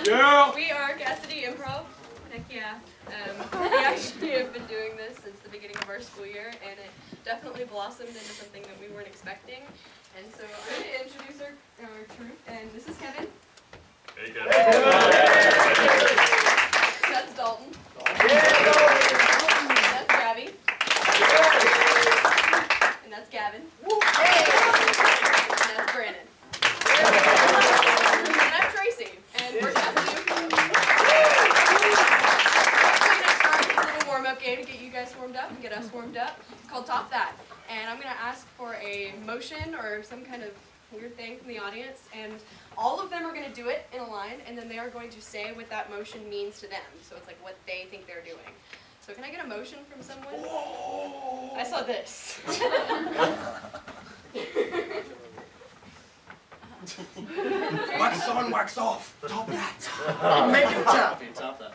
Yeah. We are Casady Improv. Heck yeah. We actually have been doing this since the beginning of our school year, and it definitely blossomed into something that we weren't expecting. And so I'm going to introduce our troupe, and this is Gavin. Hey, Gabby. That's Dalton. Yeah. That's Gabby. And that's Gavin. And that's Brannan. And I'm Tracey, and we're Casady Improv. Next time, a little warm-up game to get you guys warmed up and get us warmed up. It's called Top That, and I'm going to ask for a motion or some kind of weird thing from the audience, and all of them are going to do it in a line, and then they are going to say what that motion means to them. So it's like what they think they're doing. So can I get a motion from someone? Whoa. I saw this. Wax on, wax off. Top that. Make it tough. Top that.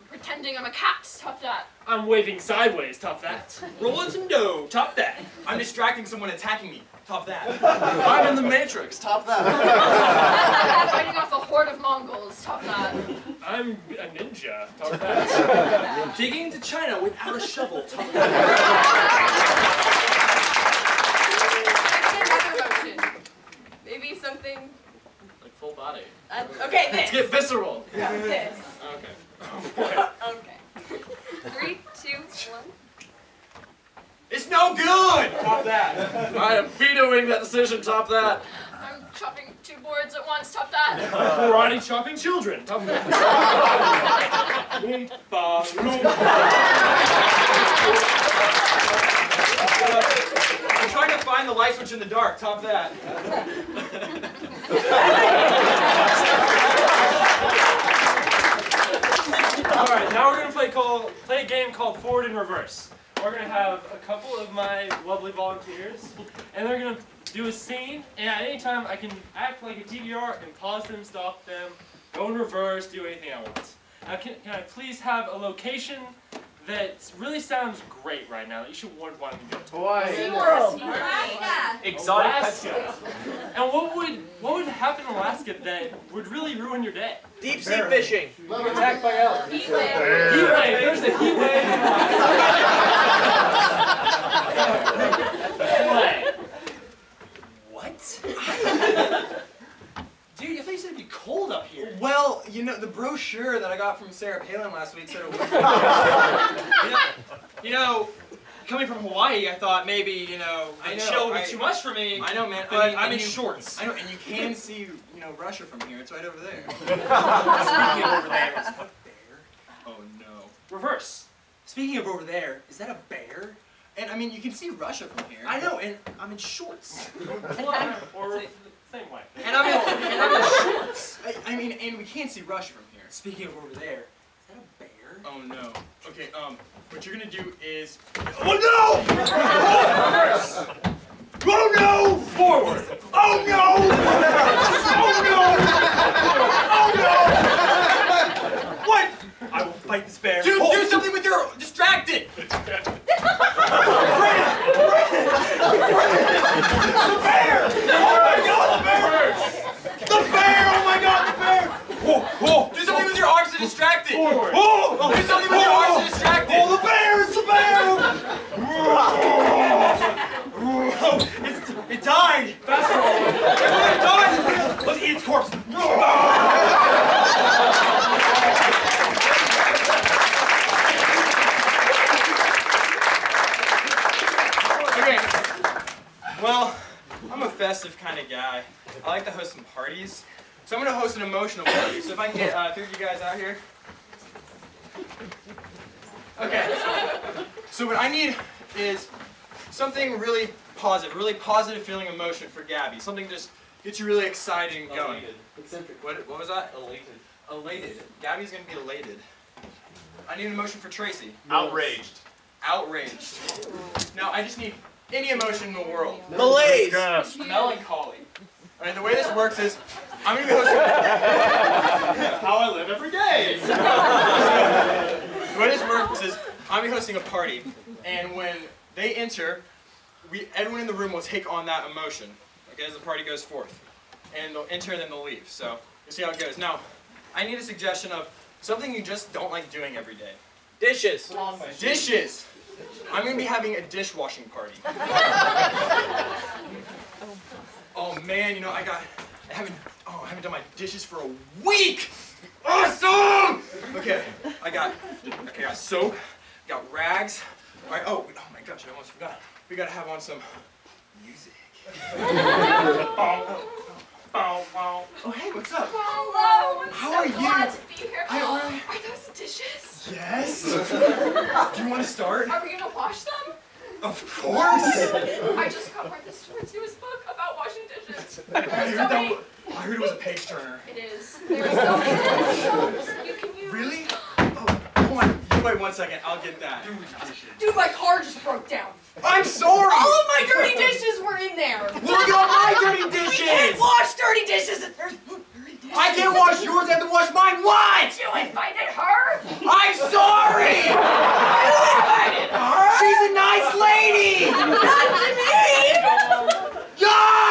Pretending I'm a cat. Top that. I'm waving sideways. Top that. Rolling some dough. Top that. I'm distracting someone attacking me. Top that. I'm in the Matrix. Top that. I'm fighting off a horde of Mongols. Top that. I'm a ninja. Top that. Digging into China without a shovel. Top Another motion. Maybe something. Like full body. Okay, this. Let's get visceral. Yeah, this. Okay. Okay. 3, 2, 1. It's no good. Top that. I am vetoing that decision. Top that. I'm chopping 2 boards at once. Top that. Karate chopping children. Top that. I'm trying to find the light switch in the dark. Top that. Alright, now we're going to play a game called Forward and Reverse. We're going to have a couple of my lovely volunteers, and they're going to do a scene, and at any time I can act like a DVR and pause them, stop them, go in reverse, do anything I want. Now can I please have a location that really sounds great right now that you should want to go to? Hawaii. Alaska. Exotic. Alaska. And what would happen in Alaska that would really ruin your day? Deep sea fishing. Attacked by elephants. Heat wave. Heat wave. There's a heat wave in Alaska. What? Dude, I thought you said it'd be cold up here. Well, you know, the brochure that I got from Sarah Palin last week said it would. you know, coming from Hawaii, I thought maybe, you know, the chill would be too much for me. I know, man. But I'm in shorts. I know, and you can see, you know, Russia from here. It's right over there. Speaking of over there, is that a bear? Oh no. Reverse. Speaking of over there, is that a bear? And I mean, you can see Russia from here. I know, and I'm in shorts. Or same way. And I'm in shorts. I mean, and we can't see Russia from here. Speaking of over there, is that a bear? Oh no. Okay, what you're gonna do is. Oh no! Reverse! Oh no! Forward! Oh no! Oh no! Oh no! What? I will fight this bear. Do something with your distracted! The bear! Oh my god, the bear! The bear! Oh my god, the bear! Do something with your arms to distract it! Forward. Do something with your arms to distract it! Oh, the bear! It's the bear! It died! Fast forward. It died! Let's eat its corpse! Okay. Well, I'm a festive kind of guy. I like to host some parties. So I'm going to host an emotional party. So if I can get 3 of you guys out here. Okay. So what I need is something really positive feeling emotion for Gabby. Something just gets you really excited and going. Eccentric. What was that? Elated. Elated. Gabby's going to be elated. I need an emotion for Tracey. Outraged. Outraged. Now I just need any emotion in the world. Malaise. Melancholy. Alright, the way this works is I'm going to be hosting. How I live every day. The way this works is I'm going to be hosting a party, and when they enter, everyone in the room will take on that emotion, okay, as the party goes forth. And they'll enter and then they'll leave. So you'll see how it goes. Now, I need a suggestion of something you just don't like doing every day. Dishes. Dishes! I'm gonna be having a dishwashing party. Oh man, you know, I haven't done my dishes for a week! Awesome! Okay, I got soap, got rags. All right, oh my gosh, I almost forgot. We gotta have on some music. Oh hey, what's up? Hello, I'm How so are you? glad to be here. Hi, Are those dishes? Yes? Do you want to start? Are we gonna wash them? Of course! I just got Martha's newest book about washing dishes. I I heard it was a page turner. It is. There are so many soaps that you can use. Really? Oh, hold on. You wait 1 second. I'll get that. Dude, my car just broke down. I'm sorry! All of my dirty dishes were in there. Look at all my dirty We dishes! can't wash dirty dishes if there's dirty dishes. I can't wash yours, I have to wash mine. What? You invited her? I'm sorry! You invited her? She's a nice lady! Not to me! Yeah!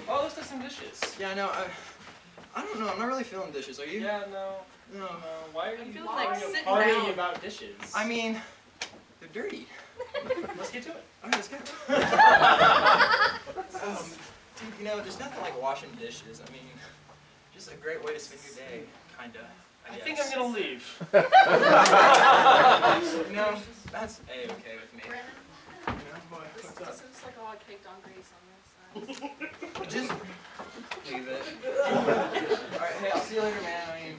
Oh, looks like some dishes. Yeah, no, I don't know. I'm not really feeling dishes. Are you? Yeah, no. No. Why are I'm you feeling like throwing a sitting party down. about dishes? I mean, they're dirty. Let's get to it. All right, let's go. You know, there's nothing like washing dishes. I mean, just a great way to spend your day, kinda. I think I'm gonna leave. No, that's A-okay with me. Brannan, You know, boy, what's up? this looks like a lot of caked on grease on this side. Just leave it. Alright, hey, I'll see you later, man. I mean,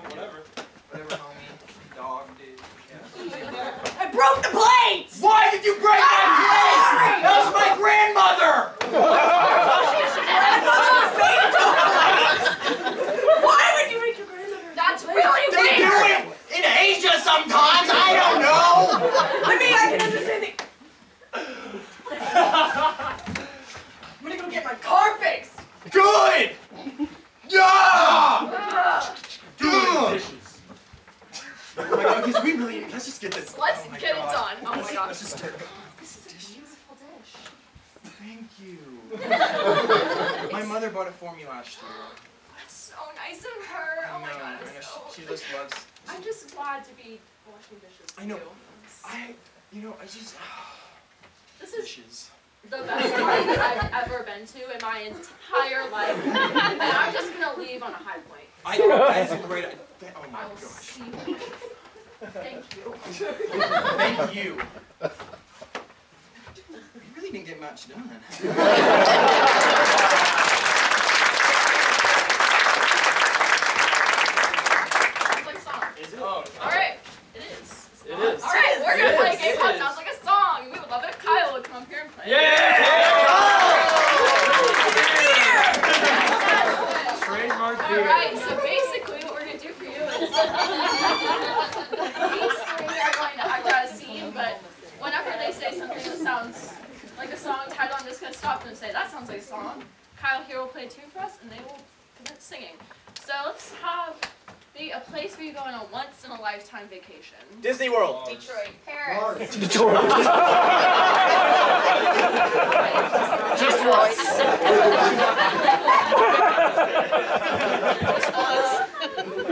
Whatever. whatever, homie. Dog, dude. Yeah. I broke the plates! Why did you break my plate? That was my grandmother! Why would you make your grandmother? That's really They do weird! it in Asia sometimes, I don't know! I mean, I can understand it. I'm gonna go get my car fixed. Good! Yeah! Good! Oh my god, because we really, let's just get this. Let's oh my get god. it done. Oh my gosh. Let's just start. This is a beautiful dish. Thank you. My mother bought it for me last year. That's so nice of her. Oh my god, I know, it's so... she just loves. I'm just glad to be washing dishes. I know. Too. I just. This is Dishes. the best party that I've ever been to in my entire life. And I'm just gonna leave on a high point. That's a great idea. Oh my I will gosh. see you. Thank you. Thank you. We really didn't get much done. Sounds like a song. Is it? Oh, Alright. It is. It is. Alright, we're gonna It play a is. game It called is. Sounds Like a Song. We would love it if Kyle would come up here and play. Trademark beer. Alright, so basically what we're going to do for you is each three are going to act out a scene, but whenever they say something that sounds like a song title, I'm just going to stop them and say, that sounds like a song. Kyle here will play a tune for us, and they will commit singing. So let's have a place where you go on a once-in-a-lifetime vacation. Disney World. Detroit. Parrack. Detroit. Just once.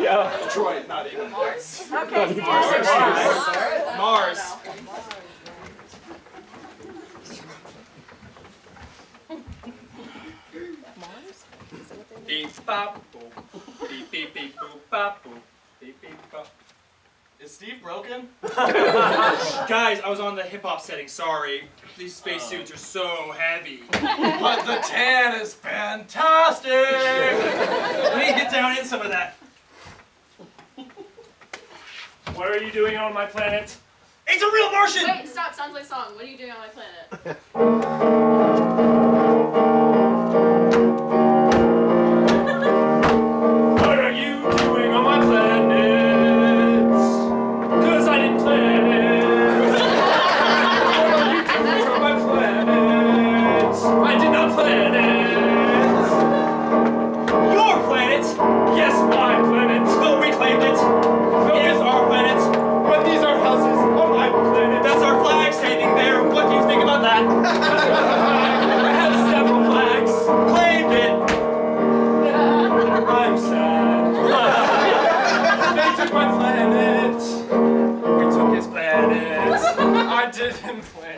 Yeah. Detroit, not even. Mars. Okay, see you Mars. later. Mars. Beep bop boop. Beep beep beep boop bop boop. Beep beep bop. Is Steve broken? Guys, I was on the hip hop setting. Sorry. These spacesuits are so heavy. But the tan is fantastic! Let me get down in some of that. What are you doing on my planet? It's a real Martian! Wait, stop. Sounds like a song. What are you doing on my planet? What are you doing on my planet? 'Cause I didn't plan it. What are you doing on my planet? I did not plan it. Your planet! Yes, my planet. Well, we claimed it. It is our planet. But these are houses on my planet. That's our flag standing there. What do you than planned.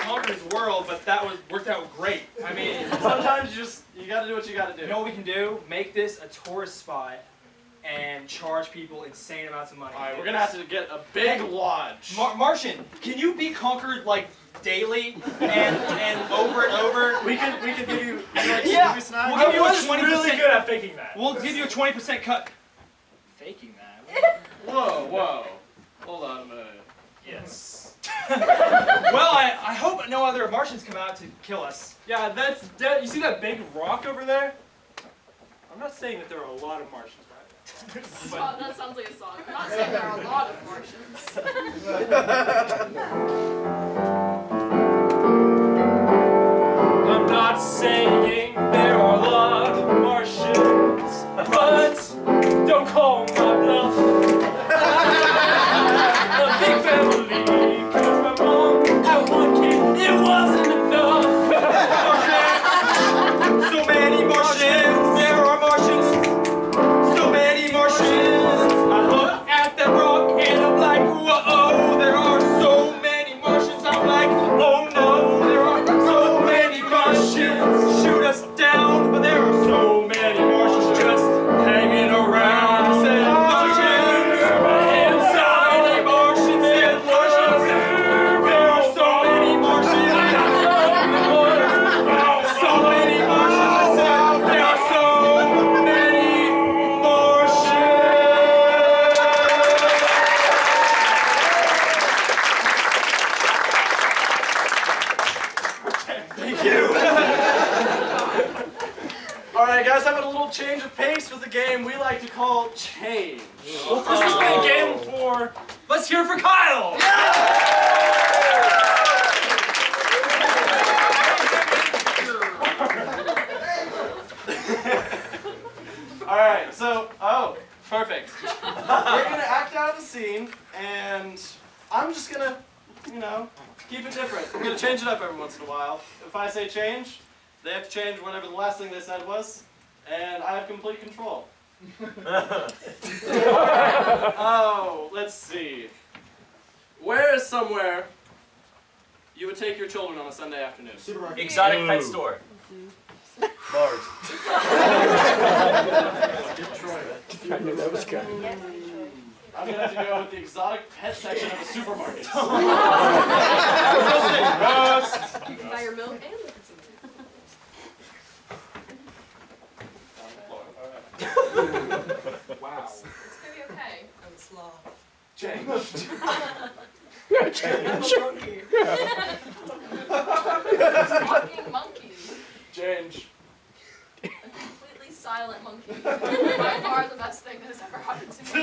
Conquer's world, but that worked out great. I mean, sometimes you gotta do what you gotta do. You know what we can do? Make this a tourist spot and charge people insane amounts of money. All right, we're gonna have to get a big lodge. Martian, can you be conquered like daily and over and over? We can give you. Like, Yeah. give you We'll give you a I was 20%. really good at faking that. We'll give you a 20% cut. Faking that. Whoa. Hold on a minute. Yes. Well, I hope no other Martians come out to kill us. Yeah, that's dead. You see that big rock over there? I'm not saying that there are a lot of Martians, right? That sounds like a song. I'm not saying there are a lot of Martians. I'm not saying there are a lot of Martians, but don't call my bluff. A big family, 'cause my mom had one kid, it wasn't enough. So many Martians, there are Martians. So many Martians. I look at that rock and I'm like, whoa, there are so many Martians. I'm like, oh no, there are so many Martians. Shoot us down, but there are so many Martians just hanging around. I said, Martians, inside the Martians, and Martians. There are so many Martians. So many Martians. I said, there are so many Thank you. All right, guys, having a little change of pace with the game we like to call change. Well, this has been a game for. Let's hear it for Kyle! All right, so perfect. We're gonna act out the scene, and I'm just gonna, keep it different. We're gonna change it up every once in a while. If I say change, they have to change whatever the last thing they said was, and I have complete control. Oh, let's see. Where is somewhere you would take your children on a Sunday afternoon? Exotic pet store. Bars. I knew that was coming. I'm gonna have to go with the exotic pet section of a supermarket. You can buy your milk and look at some Wow. It's gonna be okay. I'm sloth. Changed. Walking monkey. Change. A completely silent monkey. By far the best thing that has ever happened to me. Do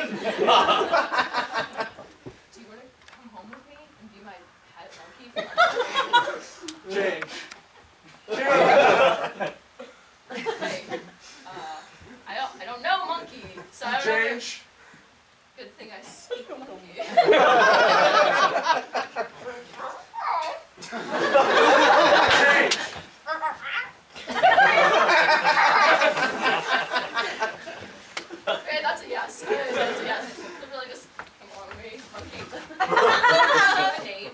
you want to come home with me and be my pet monkey for Change. Hey, I don't know monkey, so I don't know. Change. Good thing I speak monkey. Change. Okay, that's a yes. That's a yes. They're really just come along with me, monkey. Do you have a name?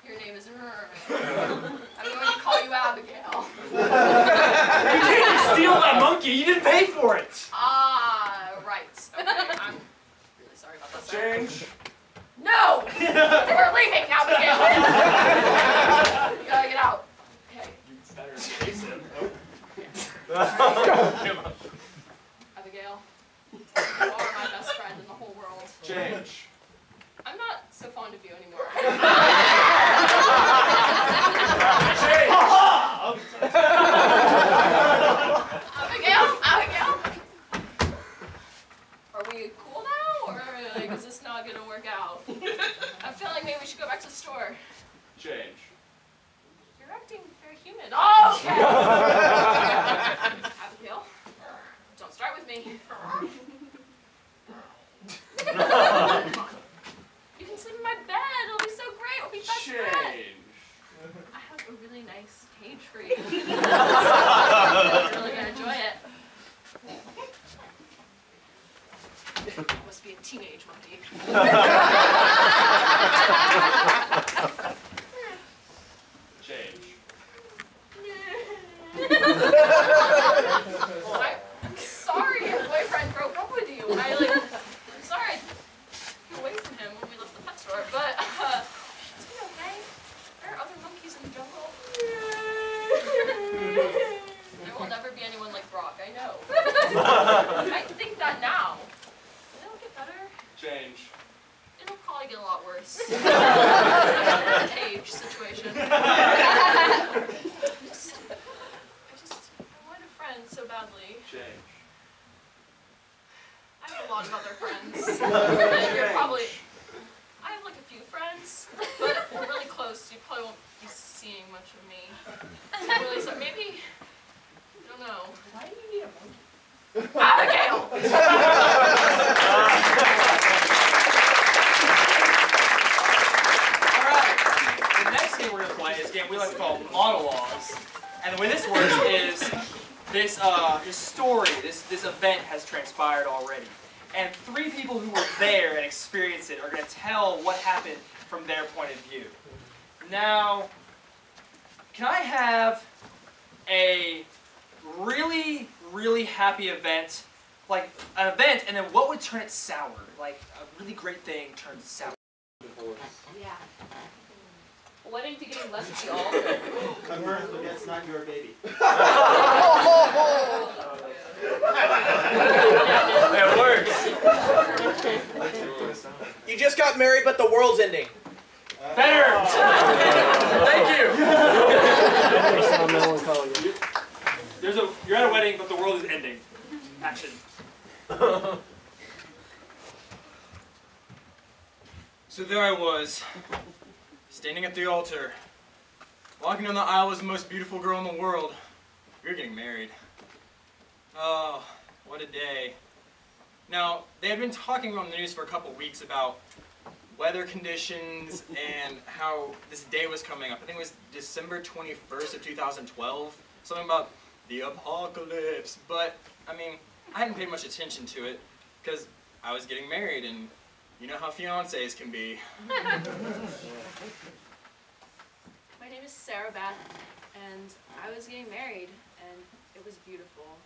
Your name is I'm going to call you Abigail. You can't just steal that monkey, you didn't pay for it! Ah, right. Okay, I'm really sorry about that, sir. Change. No! We're leaving, Abigail! You gotta get out. Okay. Better chase him. Abigail, you are my best friend in the whole world. Change. I'm not so fond of you anymore. Abigail? Are we cool now, or like, is this not gonna work out? I'm feeling maybe we should go back to the store. Change. You're acting very human. Oh, okay. Abigail, don't start with me. You can sleep in my bed. It'll be so great. We'll be best friends. Change. I have a really nice cage for you. You're really gonna enjoy it. teenage money. Change. I'm sorry your boyfriend broke up with you. I'm sorry I got away from him when we left the pet store, but it's been okay. There are other monkeys in the jungle. There will never be anyone like Brock, I know. I think that now. It'll get better. Change. It'll probably get a lot worse. Age situation. I wanted a friend so badly. Change. I have a lot of other friends. And you're probably. I have like a few friends, but we're really close. You probably won't be seeing much of me. I'm really sorry. Maybe. I don't know. Why do you need a monkey? Abigail! Alright, the next game we're going to play is a game we like to call monologues. And the way this works is this story, this event has transpired already. And 3 people who were there and experienced it are going to tell what happened from their point of view. Now, can I have a really, really happy event, like an event, and then what would turn it sour? Like a really great thing turns sour. Yeah. A wedding to getting left at the altar. A birth, but that's not your baby. It works. You just got married, but the world's ending. Better! Thank you! You're at a wedding, but the world is ending. Action. So there I was, standing at the altar. Walking down the aisle was the most beautiful girl in the world. We were getting married. Oh, what a day. Now, they had been talking on the news for a couple weeks about weather conditions and how this day was coming up. I think it was December 21st of 2012. Something about the apocalypse. But, I mean, I hadn't paid much attention to it because I was getting married and you know how fiancés can be. My name is Sarah Beth, and I was getting married, and it was beautiful.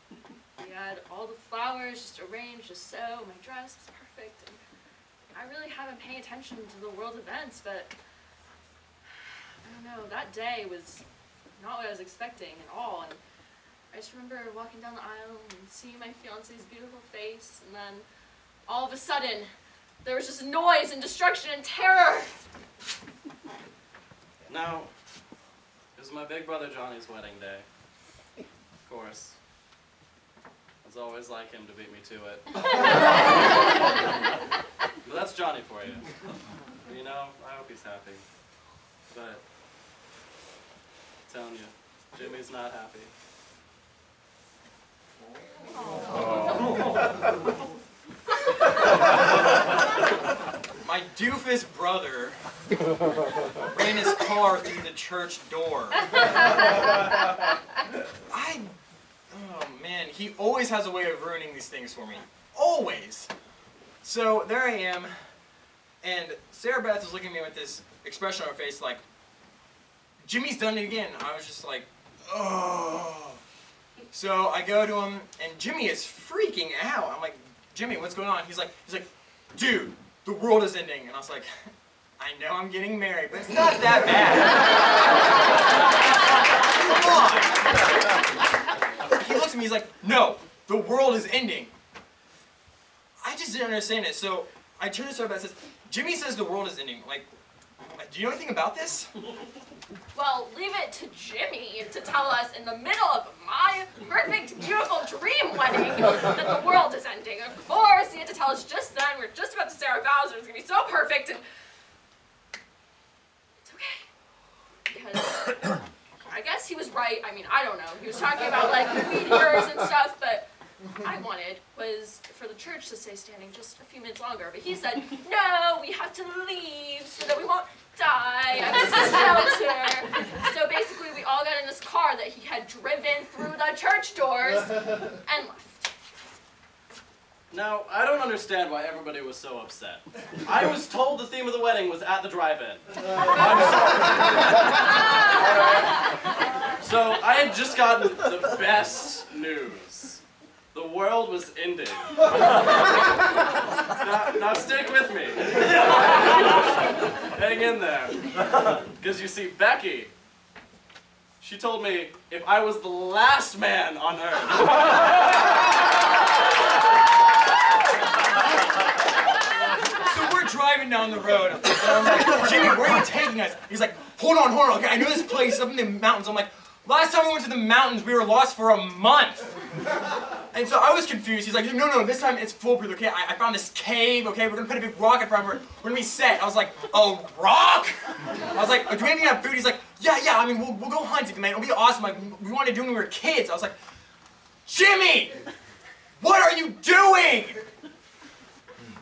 We had all the flowers just arranged just so. My dress was perfect. And I really haven't paid attention to the world events, but I don't know, that day was not what I was expecting at all. And I just remember walking down the aisle and seeing my fiance's beautiful face, and then all of a sudden, there was just noise and destruction and terror. Now, it was my big brother Johnny's wedding day. Of course. It's always like him to beat me to it. But that's Johnny for you. You know, I hope he's happy. But, I'm telling you, Jimmy's not happy. My doofus brother ran his car through the church door. Oh man, he always has a way of ruining these things for me. Always! So there I am, and Sarah Beth was looking at me with this expression on her face like, Jimmy's done it again. I was just like, oh. So I go to him, and Jimmy is freaking out. I'm like, Jimmy, what's going on? He's like, dude, the world is ending. And I was like, I know I'm getting married, but it's not that bad. Come on. He looks at me, he's like, no, the world is ending. I just didn't understand it. So I turned to Sarah Beth and says, Jimmy says the world is ending. Like, do you know anything about this? Well, leave it to Jimmy to tell us in the middle of my perfect, beautiful dream wedding that the world is ending. Of course, he had to tell us just then. We're just about to say our vows, and it's going to be so perfect, and it's okay. Because I guess he was right. I mean, I don't know. He was talking about, like, meteors and stuff, but I wanted was for the church to stay standing just a few minutes longer. But he said, no, we have to leave so that we won't die at the shelter. So basically, we all got in this car that he had driven through the church doors and left. Now, I don't understand why everybody was so upset. I was told the theme of the wedding was at the drive-in. I'm sorry. So, I had just gotten the best news. The world was ending. Now stick with me. Hang in there. Because you see, Becky, she told me if I was the last man on Earth. So we're driving down the road, and I'm like, Jimmy, where are you taking us? He's like, hold on, okay, I know this place up in the mountains. I'm like, last time we went to the mountains, we were lost for a month. And so I was confused. He's like, no, this time it's foolproof, okay? I found this cave, okay? We're gonna put a big rock in front of it. We're gonna be set. I was like, a rock? I was like, do we even have food? He's like, yeah, I mean, we'll go hunting, man. It'll be awesome. Like, we wanted to do when we were kids. I was like, Jimmy, what are you doing?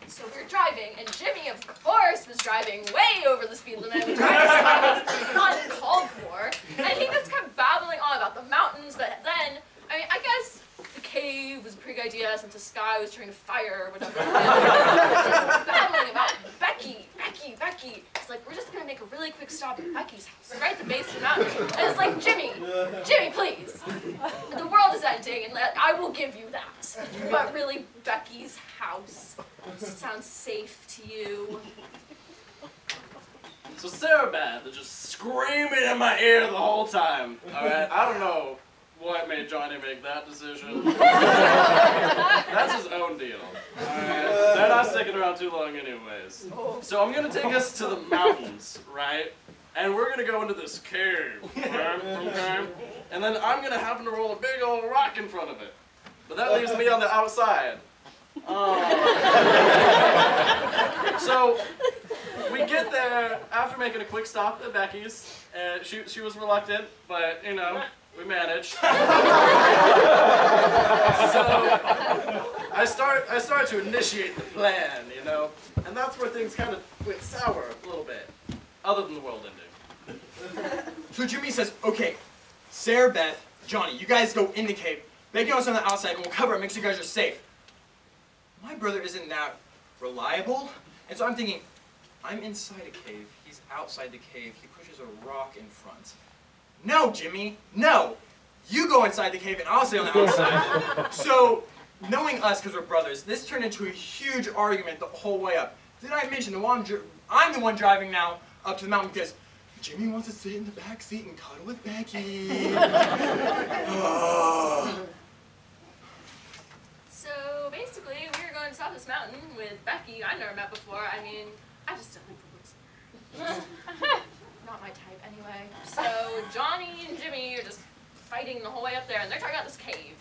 So we're driving, and Jimmy, of course, was driving way over the speed limit, which was uncalled for. And he just kept babbling on about the mountains, but then, I mean, I guess the cave was a pretty good idea since the sky was turning to fire or whatever. Just babbling about Becky. It's like, we're just gonna make a really quick stop at Becky's house, right at the base of the mountain. And it's like, Jimmy, please. The world is ending, and I will give you that. But really, Becky's house. Does it sound safe to you? So Sarah Beth is just screaming in my ear the whole time. Alright, I don't know what made Johnny make that decision. That's his own deal. Alright, they're not sticking around too long anyways. So I'm gonna take us to the mountains, right? And we're gonna go into this cave, okay? And then I'm gonna happen to roll a big old rock in front of it. But that leaves me on the outside. So we get there after making a quick stop at Becky's, and she was reluctant, but you know, we managed. So I start to initiate the plan, you know, and that's where things kind of went sour a little bit, other than the world ending. So Jimmy says, okay, Sarah Beth, Johnny, you guys go in the cave. Becky on the outside, and we'll cover it, make sure you guys are safe. My brother isn't that reliable, and so I'm thinking, I'm inside a cave, he's outside the cave, he pushes a rock in front. No, Jimmy, no! You go inside the cave and I'll stay on the outside. So, knowing us, because we're brothers, this turned into a huge argument the whole way up. Did I mention I'm the one driving now up to the mountain because Jimmy wants to sit in the back seat and cuddle with Becky. So basically, we were going to stop this mountain with Becky, I never met before. I mean, I just don't like the looks of her. Not my type anyway. So Johnny and Jimmy are just fighting the whole way up there, and they're talking about this cave.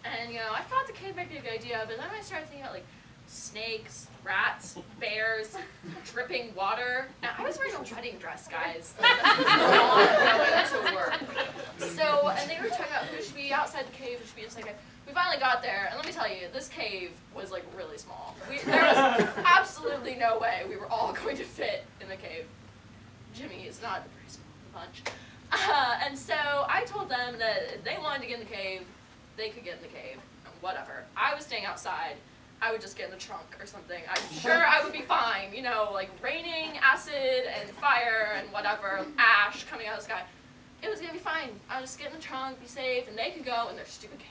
And you know, I thought the cave might be a good idea, but then I started thinking about like snakes, rats, bears, dripping water. And I was wearing a wedding dress, guys. Like, this was not going to work. So, and they were talking about who should be outside the cave, who should be inside the cave. We finally got there, and let me tell you, this cave was like really small. There was absolutely no way we were all going to fit in the cave. Jimmy is not the very small of the bunch. And so I told them that if they wanted to get in the cave, they could get in the cave, whatever. I was staying outside. I would just get in the trunk or something. I'm sure I would be fine, you know, like raining acid and fire and whatever, ash coming out of the sky. It was gonna be fine. I would just get in the trunk, be safe, and they could go in their stupid cave.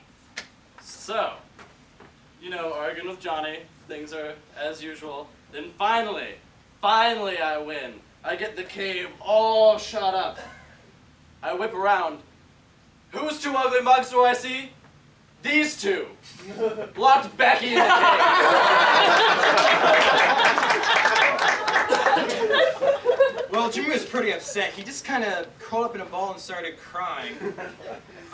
So, you know, arguing with Johnny, things are as usual. Then finally I win. I get the cave all shut up. I whip around. Whose two ugly mugs do I see? These two. Locked Becky in the cave. Well, Jimmy was pretty upset. He just kind of curled up in a ball and started crying.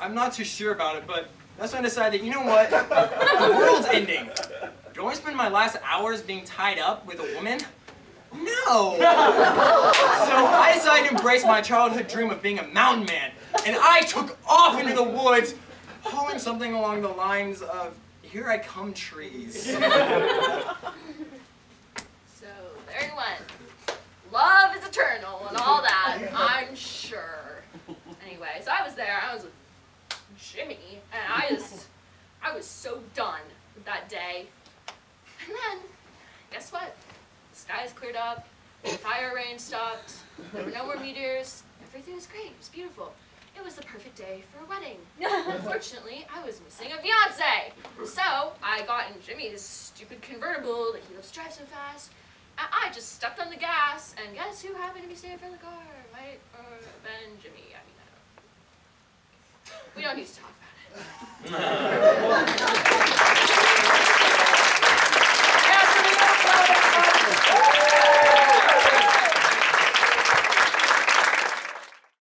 I'm not too sure about it, but that's when I decided, you know what? The world's ending. Do I spend my last hours being tied up with a woman? No! So I decided to embrace my childhood dream of being a mountain man, and I took off into the woods, hauling something along the lines of, "Here I come, trees." So there you went. Love is eternal and all that, I'm sure. Anyway, so I was there, I was with Jimmy, and I was so done with that day. And then, guess what? The skies cleared up, the fire rain stopped, there were no more meteors, everything was great, it was beautiful. It was the perfect day for a wedding. Unfortunately, I was missing a fiance. So I got in Jimmy's stupid convertible that he loves to drive so fast. And I just stepped on the gas, and guess who happened to be safe in the car? Might have been Jimmy. I mean, I don't know. We don't need to talk about it.